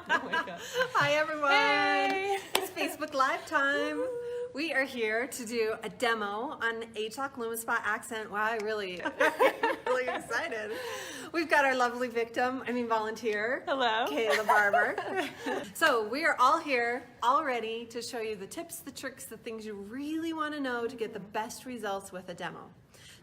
my God. Hi everyone! Hey. It's Facebook Live time. We are here to do a demo on HLOC Lumispa accent. Wow, I'm really excited. We've got our lovely volunteer. Hello. Kayla Barber. So we are all here, all ready to show you the tips, the tricks, the things you really want to know to get the best results with a demo.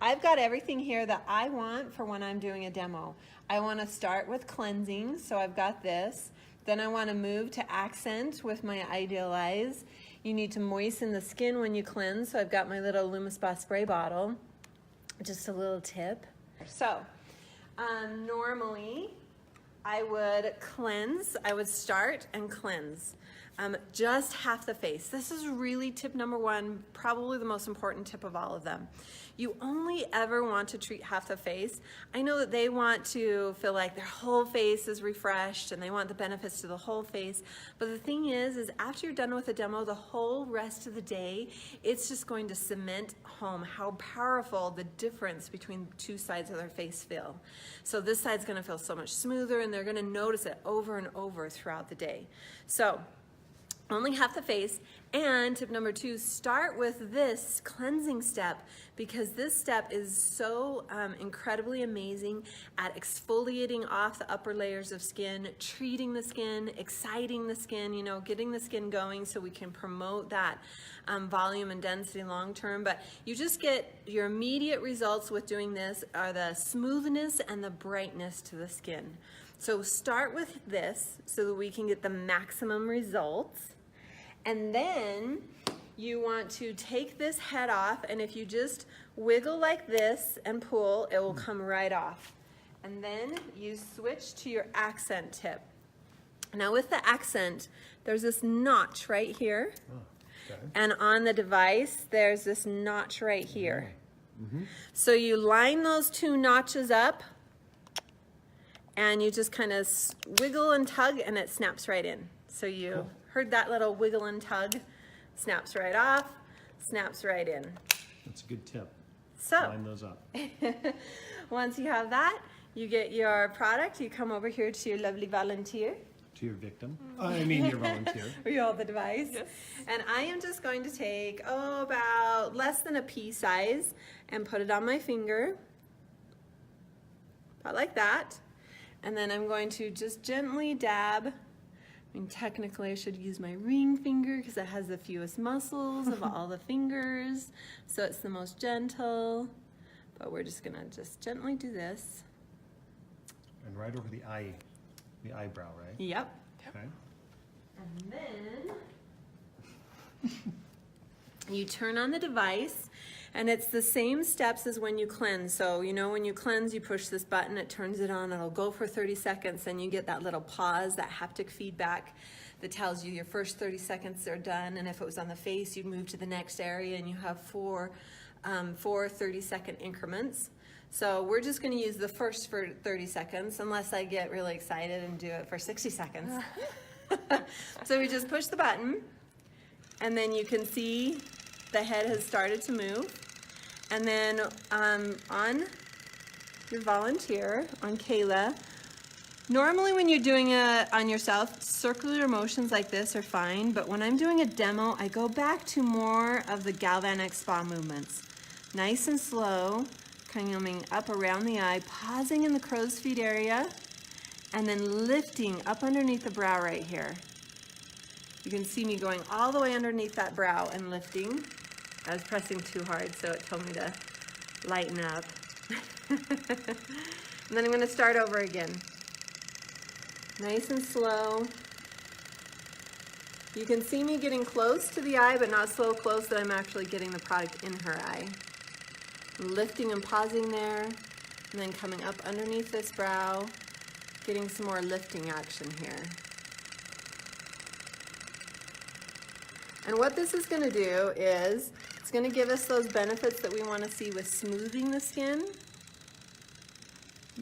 I've got everything here that I want for when I'm doing a demo. I want to start with cleansing, so I've got this. Then I want to move to accent with my Idealize. You need to moisten the skin when you cleanse, so I've got my little Lumispa spray bottle. Just a little tip. So, normally I would cleanse. I would start and cleanse. Just half the face. This is really tip number one, probably the most important tip of all of them. You only ever want to treat half the face. I know that they want to feel like their whole face is refreshed and they want the benefits to the whole face. But the thing is after you're done with the demo, the whole rest of the day, it's just going to cement home how powerful the difference between two sides of their face feel. So this side's gonna feel so much smoother and they're gonna notice it over and over throughout the day. So, only half the face. And tip number two, start with this cleansing step because this step is so incredibly amazing at exfoliating off the upper layers of skin, treating the skin, exciting the skin, you know, getting the skin going so we can promote that volume and density long term. But you just get your immediate results with doing this are the smoothness and the brightness to the skin. So start with this so that we can get the maximum results. And then you want to take this head off, and if you just wiggle like this and pull, it will come right off. And then you switch to your accent tip. Now with the accent, there's this notch right here. Oh, okay. And on the device, there's this notch right here. Mm-hmm. So you line those two notches up, and you just kind of wiggle and tug, and it snaps right in. So you... Cool. Heard that little wiggle and tug, snaps right off, snaps right in. That's a good tip. So, line those up. Once you have that, you get your product, you come over here to your lovely volunteer. To your victim? I mean your volunteer. We hold the device. Yes. And I am just going to take, about less than a pea size and put it on my finger. About like that. And then I'm going to just gently dab. I mean, technically I should use my ring finger because it has the fewest muscles of all the fingers, so it's the most gentle, but we're just gonna just gently do this. And right over the eyebrow, right? Yep. Okay. And then you turn on the device, and it's the same steps as when you cleanse. So, you know, when you cleanse, you push this button, it turns it on, it'll go for 30 seconds, and you get that little pause, that haptic feedback that tells you your first 30 seconds are done, and if it was on the face, you'd move to the next area, and you have four 30-second increments. So we're just gonna use the first for 30 seconds, unless I get really excited and do it for 60 seconds. So we just push the button, and then you can see the head has started to move. And then on your volunteer, on Kayla, normally when you're doing it on yourself, circular motions like this are fine, but when I'm doing a demo, I go back to more of the galvanic spa movements. Nice and slow, coming up around the eye, pausing in the crow's feet area, and then lifting up underneath the brow right here. You can see me going all the way underneath that brow and lifting. I was pressing too hard, so it told me to lighten up. And then I'm going to start over again. Nice and slow. You can see me getting close to the eye, but not so close that I'm actually getting the product in her eye. Lifting and pausing there, and then coming up underneath this brow, getting some more lifting action here. And what this is going to do is, it's going to give us those benefits that we want to see with smoothing the skin,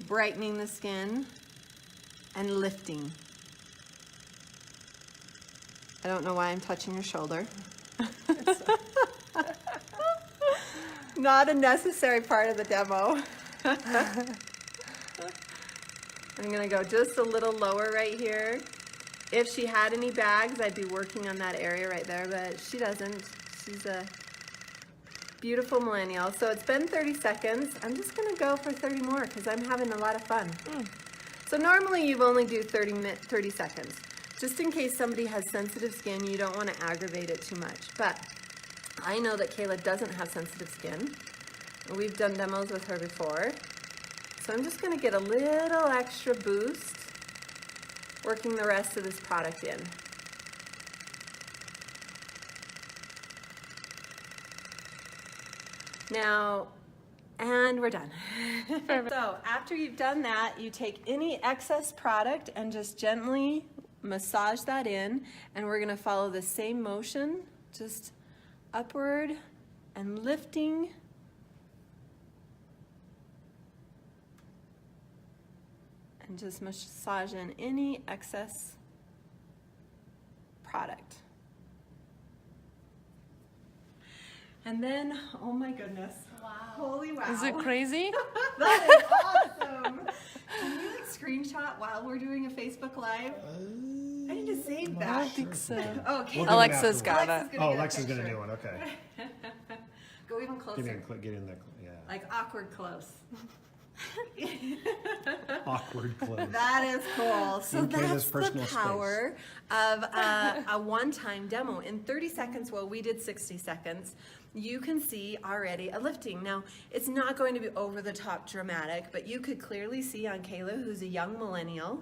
brightening the skin, and lifting. I don't know why I'm touching your shoulder. Not a necessary part of the demo. I'm going to go just a little lower right here. If she had any bags, I'd be working on that area right there, but she doesn't. She's a beautiful millennial. So it's been 30 seconds. I'm just gonna go for 30 more because I'm having a lot of fun. So normally you only do 30 seconds. Just in case somebody has sensitive skin, you don't want to aggravate it too much. But I know that Kayla doesn't have sensitive skin. We've done demos with her before. So I'm just going to get a little extra boost working the rest of this product in. Now, and we're done. So after you've done that, you take any excess product and just gently massage that in, and we're going to follow the same motion, just upward and lifting. And just massage in any excess product. And then, oh my goodness. Wow. Holy wow. Is it crazy? That is awesome. Can you like screenshot while we're doing a Facebook Live? I need to save that. I don't think so. Oh, okay. We'll do it Alexa's got Alexa's it. gonna Oh, get a Alexa's gonna picture. do one, okay. Go even closer. Get in there, yeah. Like awkward close. Awkward close. That is cool. So In Kayla's that's the personal power of a one-time demo. In 30 seconds, well, we did 60 seconds, you can see already a lifting. Now, it's not going to be over the top dramatic, but you could clearly see on Kayla, who's a young millennial,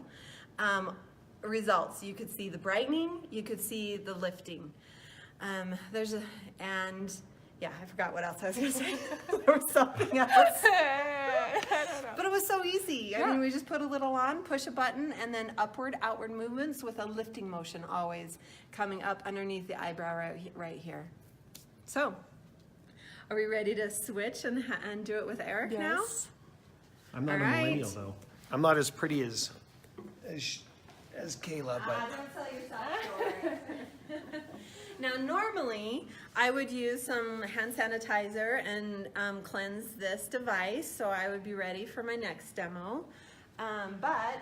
results. You could see the brightening, you could see the lifting. Yeah, I forgot what else I was gonna say. There was something else. I don't know. But it was so easy. I Yeah. mean, we just put a little on, push a button, and then upward, outward movements with a lifting motion always coming up underneath the eyebrow right here. So, are we ready to switch and do it with Eric now? Yes. I'm not All a right. millennial though. I'm not as pretty as Kayla, but Don't sell yourself short. Now, normally, I would use some hand sanitizer and cleanse this device, so I would be ready for my next demo. But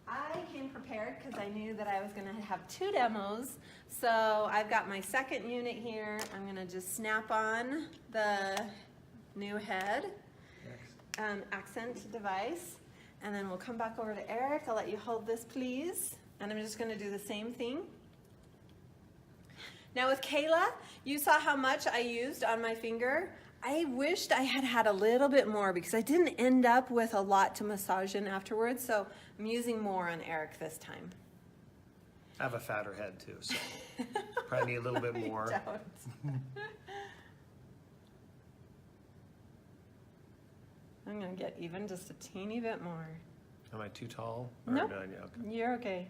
I came prepared because I knew that I was going to have 2 demos. So I've got my second unit here. I'm going to just snap on the new head accent device, and then we'll come back over to Eric. I'll let you hold this, please. And I'm just going to do the same thing. Now with Kayla, you saw how much I used on my finger. I wished I had had a little bit more because I didn't end up with a lot to massage in afterwards, so I'm using more on Eric this time. I have a fatter head too, so probably need a little bit more. Don't. I'm gonna get even just a teeny bit more. Am I too tall? Or Nope. did I- yeah, okay. You're okay.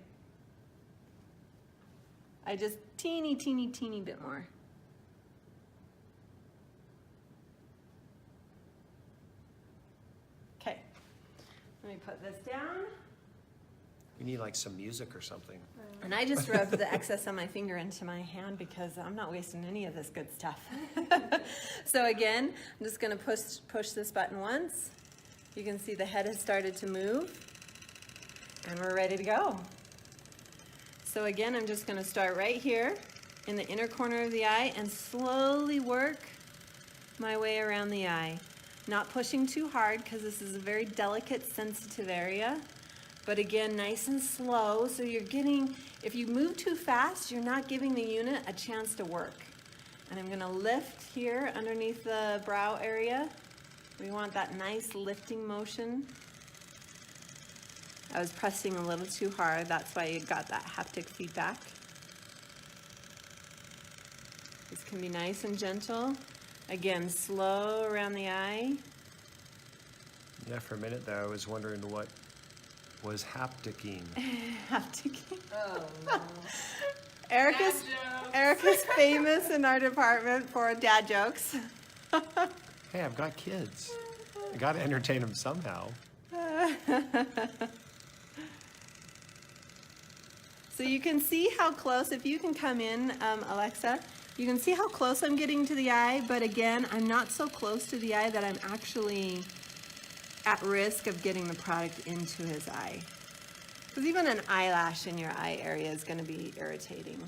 I just teeny bit more. Okay, let me put this down. We need like some music or something. And I just rubbed the excess on my finger into my hand because I'm not wasting any of this good stuff. So again, I'm just gonna push this button once. You can see the head has started to move and we're ready to go. So again, I'm just gonna start right here in the inner corner of the eye and slowly work my way around the eye. Not pushing too hard because this is a very delicate, sensitive area. But again, nice and slow, so you're getting, if you move too fast, you're not giving the unit a chance to work. And I'm gonna lift here underneath the brow area. We want that nice lifting motion. I was pressing a little too hard, that's why you got that haptic feedback. This can be nice and gentle. Again, slow around the eye. Yeah, for a minute there, I was wondering what was hapticking. Haptic. Oh, no. Erica's famous in our department for dad jokes. Hey, I've got kids. I got to entertain them somehow. So you can see how close, if you can come in, Alexa, you can see how close I'm getting to the eye, but again, I'm not so close to the eye that I'm actually at risk of getting the product into his eye. Because even an eyelash in your eye area is going to be irritating.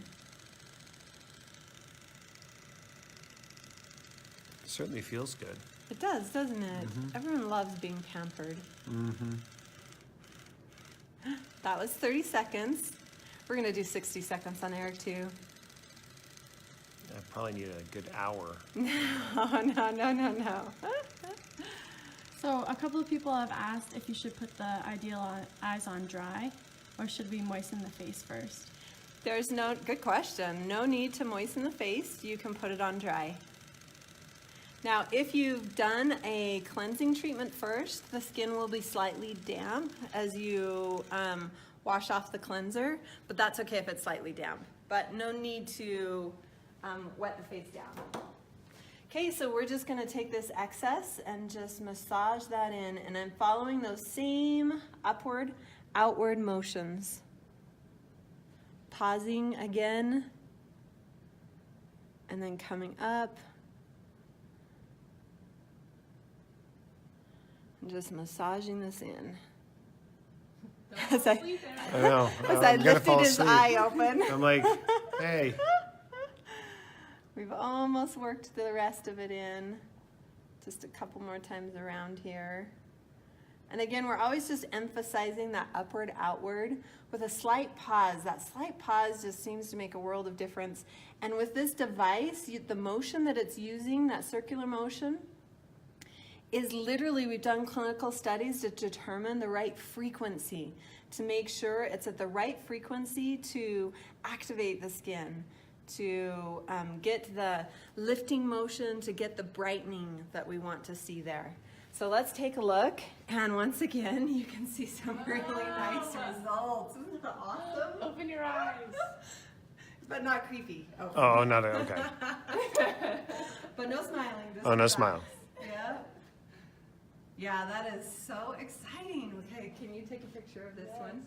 Certainly feels good. It does, doesn't it? Everyone loves being pampered. That was 30 seconds. We're going to do 60 seconds on Eric too. I probably need a good hour. No. So a couple of people have asked if you should put the eyes on dry, or should we moisten the face first? There's no, good question. No need to moisten the face. You can put it on dry. Now, if you've done a cleansing treatment first, the skin will be slightly damp as you wash off the cleanser, but that's okay if it's slightly damp. But no need to wet the face down. Okay, so we're just gonna take this excess and just massage that in, and I'm following those same upward, outward motions. Pausing again, and then coming up. And just massaging this in. As I know. I'm gonna lifted fall his asleep. eye open. I'm like, hey. We've almost worked the rest of it in. Just a couple more times around here. And again, we're always just emphasizing that upward, outward with a slight pause. That slight pause just seems to make a world of difference. And with this device, the motion that it's using, that circular motion, is literally, we've done clinical studies to determine the right frequency, to make sure it's at the right frequency to activate the skin, to get the lifting motion, to get the brightening that we want to see there. So let's take a look, and once again, you can see some really nice results. Isn't that awesome? Open your eyes. But not creepy. Oh, not okay. But no smiling. Just Oh, no relax. smile. Yeah. Yeah, that is so exciting. Okay, can you take a picture of this one?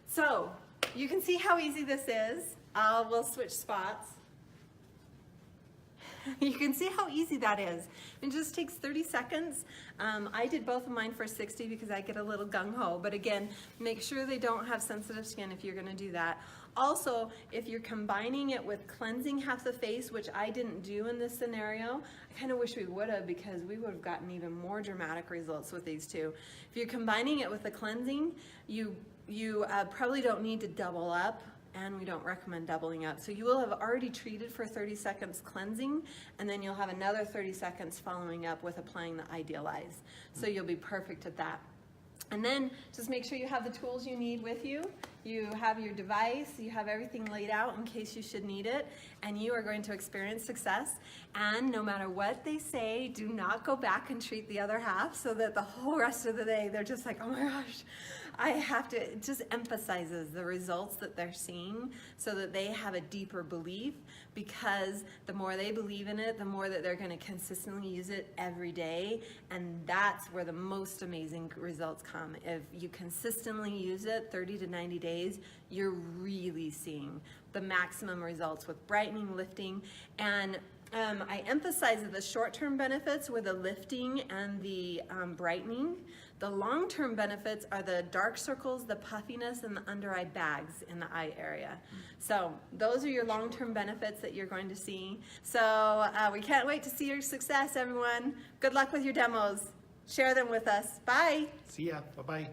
So, you can see how easy this is. We'll switch spots. You can see how easy that is. It just takes 30 seconds. I did both of mine for 60 because I get a little gung-ho, but again, make sure they don't have sensitive skin if you're gonna do that. Also, if you're combining it with cleansing half the face, which I didn't do in this scenario, I kind of wish we would have, because we would have gotten even more dramatic results with these two. If you're combining it with the cleansing, you probably don't need to double up, and we don't recommend doubling up. So you will have already treated for 30 seconds cleansing, and then you'll have another 30 seconds following up with applying the Idealize. So you'll be perfect at that. And then just make sure you have the tools you need with you. You have your device, you have everything laid out in case you should need it, and you are going to experience success. And no matter what they say, do not go back and treat the other half, so that the whole rest of the day they're just like, oh my gosh, I have to. It just emphasizes the results that they're seeing, so that they have a deeper belief, because the more they believe in it, the more that they're going to consistently use it every day, and that's where the most amazing results come. If you consistently use it 30 to 90 days, you're really seeing the maximum results with brightening, lifting, and I emphasize that the short-term benefits were the lifting and the brightening. The long-term benefits are the dark circles, the puffiness, and the under-eye bags in the eye area. So those are your long-term benefits that you're going to see. So we can't wait to see your success, everyone. Good luck with your demos. Share them with us. Bye. See ya. Bye-bye.